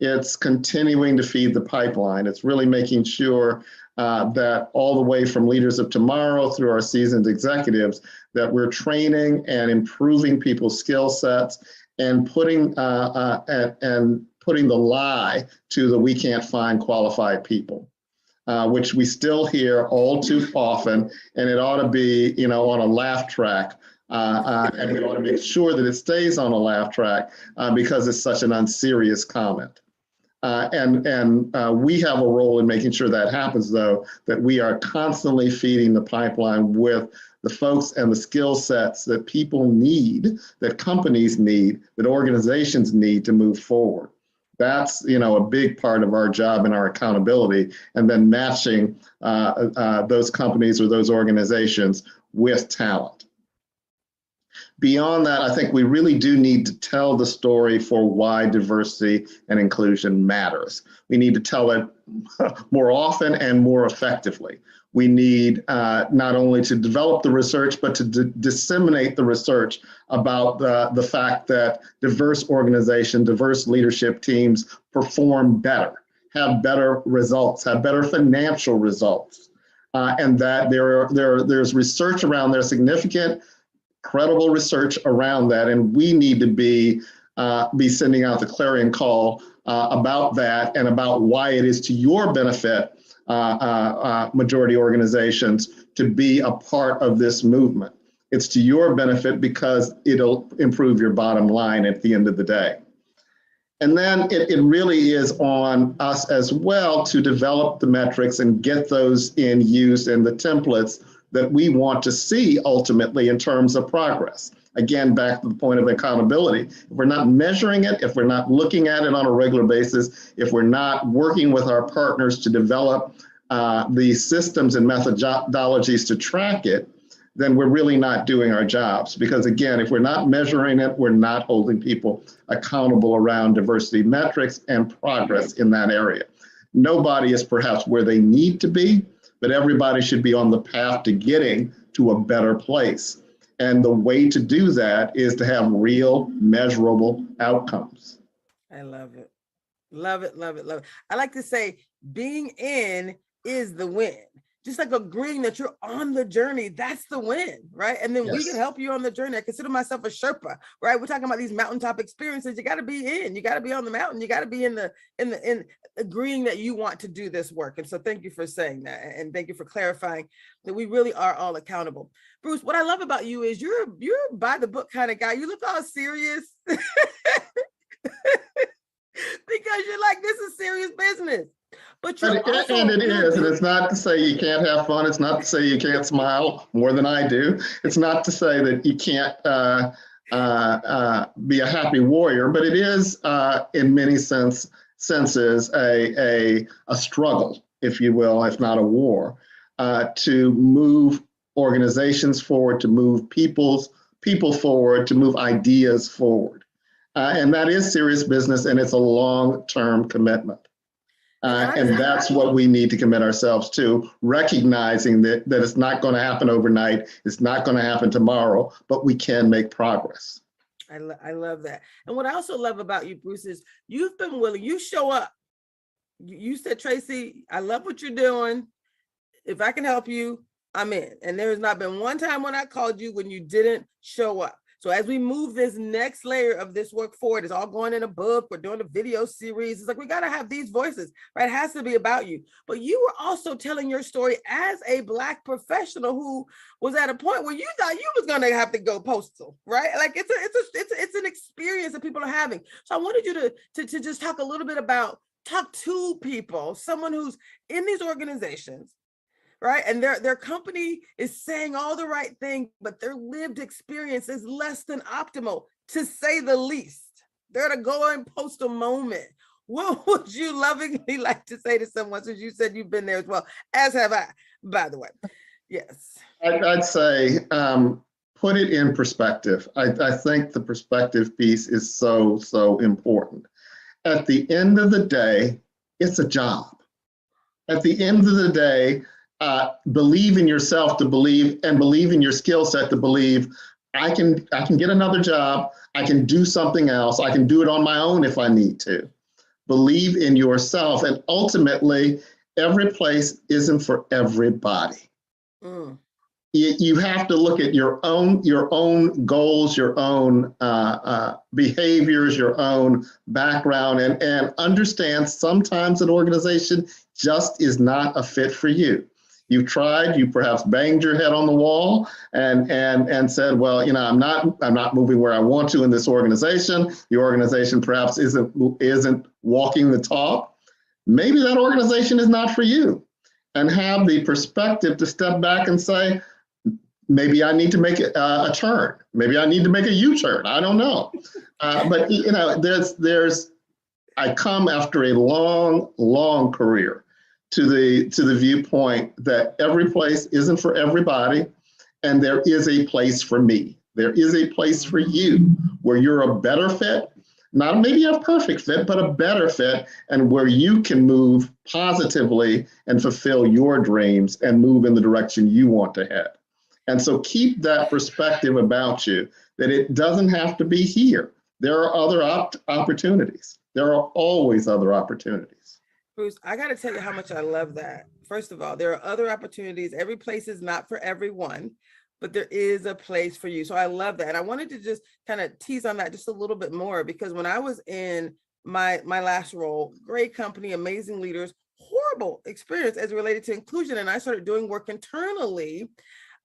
It's continuing to feed the pipeline. It's really making sure that all the way from leaders of tomorrow through our seasoned executives, that we're training and improving people's skill sets and putting the lie to the we can't find qualified people, which we still hear all too often, and it ought to be, on a laugh track. And we ought to make sure that it stays on a laugh track because it's such an unserious comment. And we have a role in making sure that happens, though, that we are constantly feeding the pipeline with the folks and the skill sets that people need, that companies need, that organizations need to move forward. That's, a big part of our job and our accountability, and then matching those companies or those organizations with talent. Beyond that, I think we really do need to tell the story for why diversity and inclusion matters. We need to tell it more often and more effectively. We need not only to develop the research, but to disseminate the research about the fact that diverse organizations, diverse leadership teams perform better, have better results, have better financial results, and that there's research around there, significant, credible research around that, and we need to be sending out the clarion call about that and about why it is to your benefit, majority organizations, to be a part of this movement. It's to your benefit because it'll improve your bottom line at the end of the day. And then it really is on us as well to develop the metrics and get those in use and the templates that we want to see ultimately in terms of progress. Again, back to the point of accountability. If we're not measuring it, if we're not looking at it on a regular basis, if we're not working with our partners to develop the systems and methodologies to track it, then we're really not doing our jobs. Because again, if we're not measuring it, we're not holding people accountable around diversity metrics and progress in that area. Nobody is perhaps where they need to be, but everybody should be on the path to getting to a better place. And the way to do that is to have real measurable outcomes. I love it. Love it, love it, love it. I like to say being in is the win. Just like agreeing that you're on the journey, that's the win, right? And then we can help you on the journey. I consider myself a Sherpa, right? We're talking about these mountaintop experiences. You got to be in, you got to be on the mountain. You got to be in agreeing that you want to do this work. And so thank you for saying that. And thank you for clarifying that we really are all accountable. Bruce, what I love about you is you're by the book kind of guy. You look all serious because you're like, this is serious business. But and it is, and it's not to say you can't have fun. It's not to say you can't smile more than I do. It's not to say that you can't be a happy warrior, but it is, in many senses, a struggle, if you will, if not a war, to move organizations forward, to move people forward, to move ideas forward, and that is serious business, and it's a long-term commitment. And that's what we need to commit ourselves to, recognizing that it's not going to happen overnight. It's not going to happen tomorrow, but we can make progress. I love that. And what I also love about you, Bruce, is you've been willing, you show up. You said, Traci, I love what you're doing. If I can help you, I'm in. And there has not been one time when I called you when you didn't show up. So as we move this next layer of this work forward, it's all going in a book. We're doing a video series. It's like, we got to have these voices, right? It has to be about you. But you were also telling your story as a Black professional who was at a point where you thought you was going to have to go postal, right? Like it's an experience that people are having. So I wanted you to just talk a little bit about, talk to people, someone who's in these organizations, right? And their company is saying all the right things, but their lived experience is less than optimal, to say the least. They're at a going postal moment. What would you lovingly like to say to someone, since you said you've been there as well, as have I, by the way? Yes. I'd say put it in perspective. I think the perspective piece is so important. At the end of the day, it's a job. At the end of the day, believe in yourself to believe, and believe in your skill set to believe, I can get another job. I can do something else. I can do it on my own if I need to. Believe in yourself. And ultimately, every place isn't for everybody. You have to look at your own goals, your own behaviors, your own background, and understand sometimes an organization just is not a fit for you. You've tried, you perhaps banged your head on the wall and said, well, I'm not moving where I want to in this organization. The organization perhaps isn't walking the talk. Maybe that organization is not for you. And have the perspective to step back and say, maybe I need to make a turn. Maybe I need to make a U-turn. I don't know. But I come after a long career to the viewpoint that every place isn't for everybody, and there is a place for me. There is a place for you where you're a better fit, not maybe a perfect fit, but a better fit, and where you can move positively and fulfill your dreams and move in the direction you want to head. And so keep that perspective about you, that it doesn't have to be here. There are other opportunities. There are always other opportunities. Bruce, I got to tell you how much I love that. First of all, there are other opportunities. Every place is not for everyone, but there is a place for you. So I love that. And I wanted to just kind of tease on that just a little bit more, because when I was in my last role. Great company, amazing leaders, horrible experience as related to inclusion. And I started doing work internally.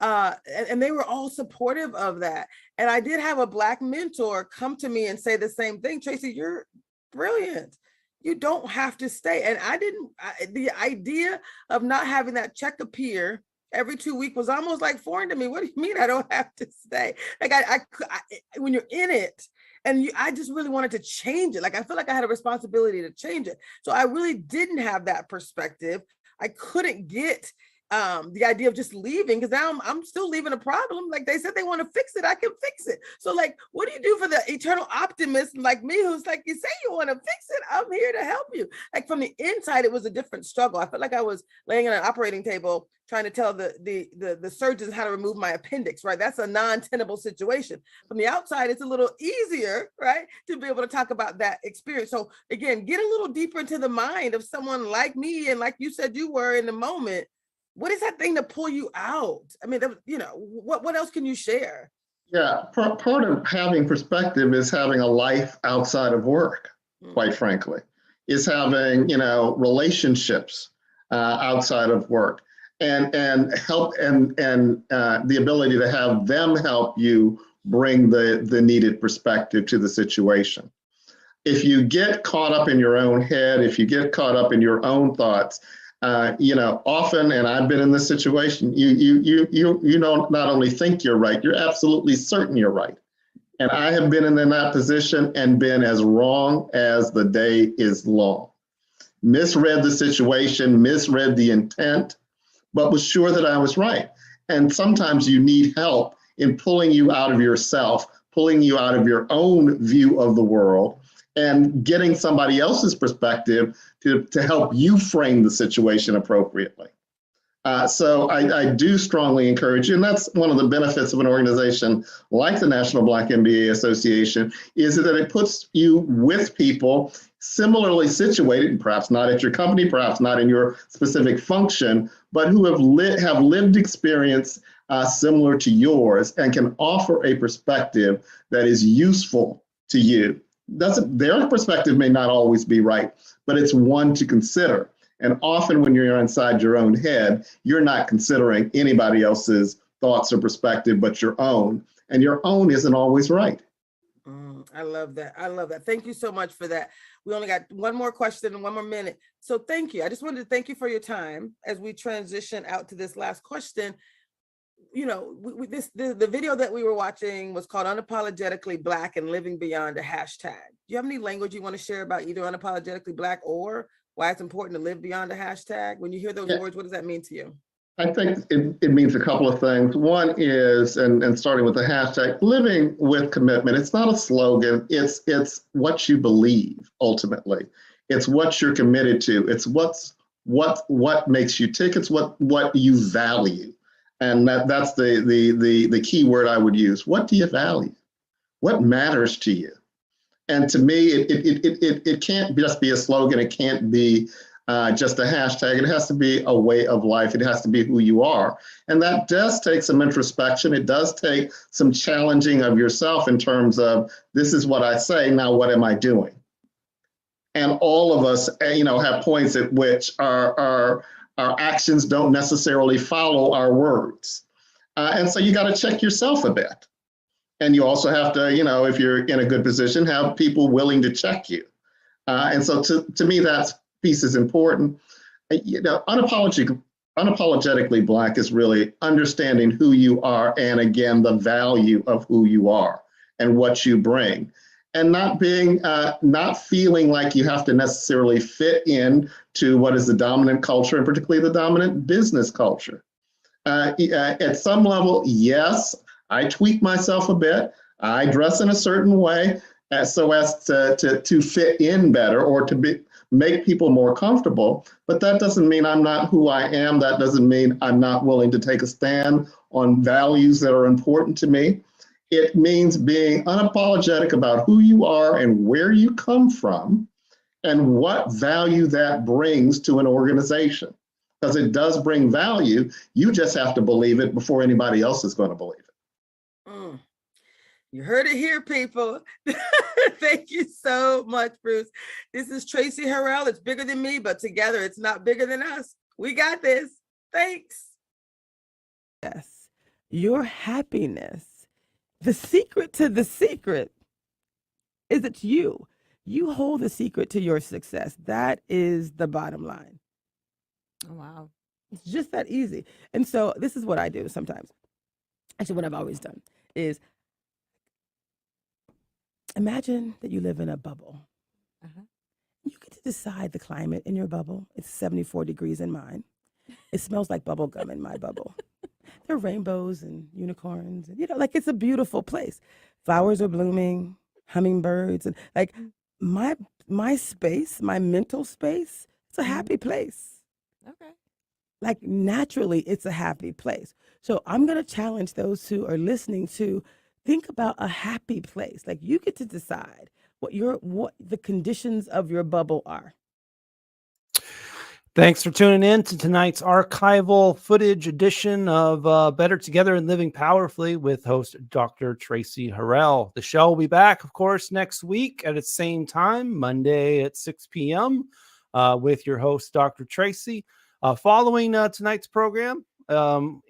And they were all supportive of that. And I did have a Black mentor come to me and say the same thing. Traci, you're brilliant. You don't have to stay. And the idea of not having that check appear every 2 weeks was almost like foreign to me. What do you mean I don't have to stay? Like I when you're in it, and I just really wanted to change it. Like I feel like I had a responsibility to change it. So I really didn't have that perspective. I couldn't get the idea of just leaving, because now I'm still leaving a problem. Like they said they want to fix it, I can fix it. So like, what do you do for the eternal optimist like me, who's like, you say you want to fix it, I'm here to help you. Like from the inside, it was a different struggle. I felt like I was laying on an operating table trying to tell the surgeons how to remove my appendix, right? That's a non-tenable situation. From the outside, it's a little easier, right, to be able to talk about that experience. So again, get a little deeper into the mind of someone like me, and like you said you were in the moment. What is that thing to pull you out? I mean, what else can you share? Yeah, part of having perspective is having a life outside of work, quite frankly, is having, relationships outside of work, and help and the ability to have them help you bring the needed perspective to the situation. If you get caught up in your own head, if you get caught up in your own thoughts, often, and I've been in this situation, you don't not only think you're right, you're absolutely certain you're right. And I have been in that position and been as wrong as the day is long. Misread the situation, misread the intent, but was sure that I was right. And sometimes you need help in pulling you out of yourself, pulling you out of your own view of the world, and getting somebody else's perspective to help you frame the situation appropriately. So I do strongly encourage you, and that's one of the benefits of an organization like the National Black MBA Association, is that it puts you with people similarly situated, perhaps not at your company, perhaps not in your specific function, but who have lived experience similar to yours and can offer a perspective that is useful to you. Their perspective may not always be right, but it's one to consider. And often when you're inside your own head, you're not considering anybody else's thoughts or perspective but your own. And your own isn't always right. I love that. I love that. Thank you so much for that. We only got one more question and 1 more minute. So thank you. I just wanted to thank you for your time as we transition out to this last question. The video that we were watching was called Unapologetically Black and Living Beyond a Hashtag. Do you have any language you want to share about either unapologetically Black or why it's important to live beyond a hashtag? When you hear those words, what does that mean to you? I think it means a couple of things. One is, and starting with the hashtag, living with commitment. It's not a slogan. It's what you believe, ultimately. It's what you're committed to. It's what makes you tick. It's what you value. And that's the key word I would use. What do you value? What matters to you? And to me, it can't just be a slogan. It can't be just a hashtag. It has to be a way of life. It has to be who you are. And that does take some introspection. It does take some challenging of yourself in terms of, this is what I say, now what am I doing? And all of us, have points at which our actions don't necessarily follow our words. And so you got to check yourself a bit. And you also have to, if you're in a good position, have people willing to check you. And so to me, that piece is important. Unapologetically Black is really understanding who you are, and again, the value of who you are and what you bring. And not feeling like you have to necessarily fit in to what is the dominant culture, and particularly the dominant business culture. At some level, yes, I tweak myself a bit. I dress in a certain way so as to fit in better or to make people more comfortable. But that doesn't mean I'm not who I am. That doesn't mean I'm not willing to take a stand on values that are important to me. It means being unapologetic about who you are and where you come from and what value that brings to an organization. Because it does bring value. You just have to believe it before anybody else is going to believe it. You heard it here, people. Thank you so much, Bruce. This is Traci Harrell. It's bigger than me, but together it's not bigger than us. We got this. Thanks. Yes. Your happiness. The secret to the secret is it's you. You hold the secret to your success. That is the bottom line. Oh, wow. It's just that easy. And so this is what I do sometimes. Actually, what I've always done is imagine that you live in a bubble. You get to decide the climate in your bubble. It's 74 degrees in mine. It smells like bubble gum in my bubble. There are rainbows and unicorns, and like it's a beautiful place. Flowers are blooming, hummingbirds, and like my space, my mental space, it's a happy place. Okay. Like naturally, it's a happy place. So I'm gonna challenge those who are listening to think about a happy place. Like you get to decide what the conditions of your bubble are. Thanks for tuning in to tonight's archival footage edition of Better Together and Living Powerfully with host Dr. Traci Harrell. The show will be back, of course, next week at the same time, Monday at 6 p.m. With your host, Dr. Traci. Following tonight's program, starting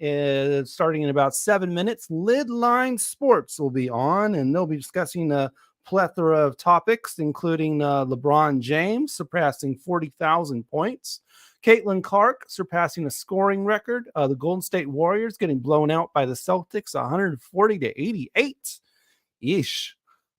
in about 7 minutes, Lidline Sports will be on, and they'll be discussing a plethora of topics, including LeBron James surpassing 40,000 points, Caitlin Clark surpassing a scoring record, the Golden State Warriors getting blown out by the Celtics 140-88. Yeesh.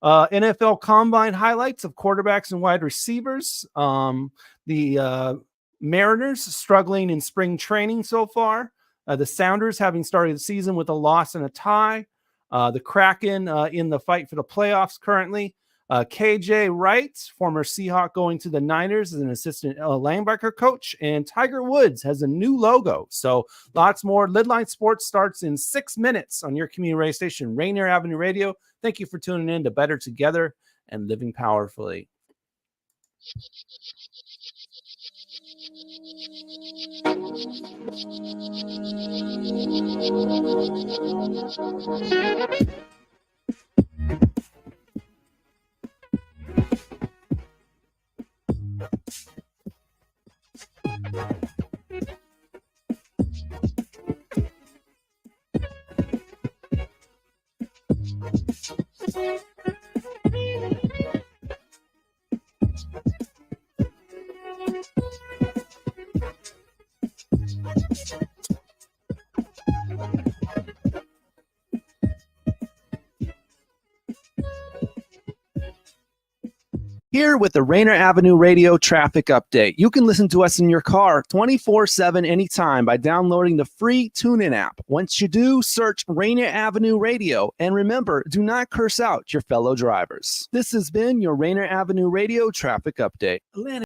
NFL Combine highlights of quarterbacks and wide receivers. The Mariners struggling in spring training so far. The Sounders having started the season with a loss and a tie. The Kraken in the fight for the playoffs currently. KJ Wright, former Seahawk, going to the Niners as an assistant linebacker coach. And Tiger Woods has a new logo. So lots more. Lidline Sports starts in 6 minutes on your community radio station, Rainier Avenue Radio. Thank you for tuning in to Better Together and Living Powerfully. Here with the Rainier Avenue Radio traffic update. You can listen to us in your car 24/7 anytime by downloading the free TuneIn app. Once you do, search Rainier Avenue Radio. And remember, do not curse out your fellow drivers. This has been your Rainier Avenue Radio traffic update.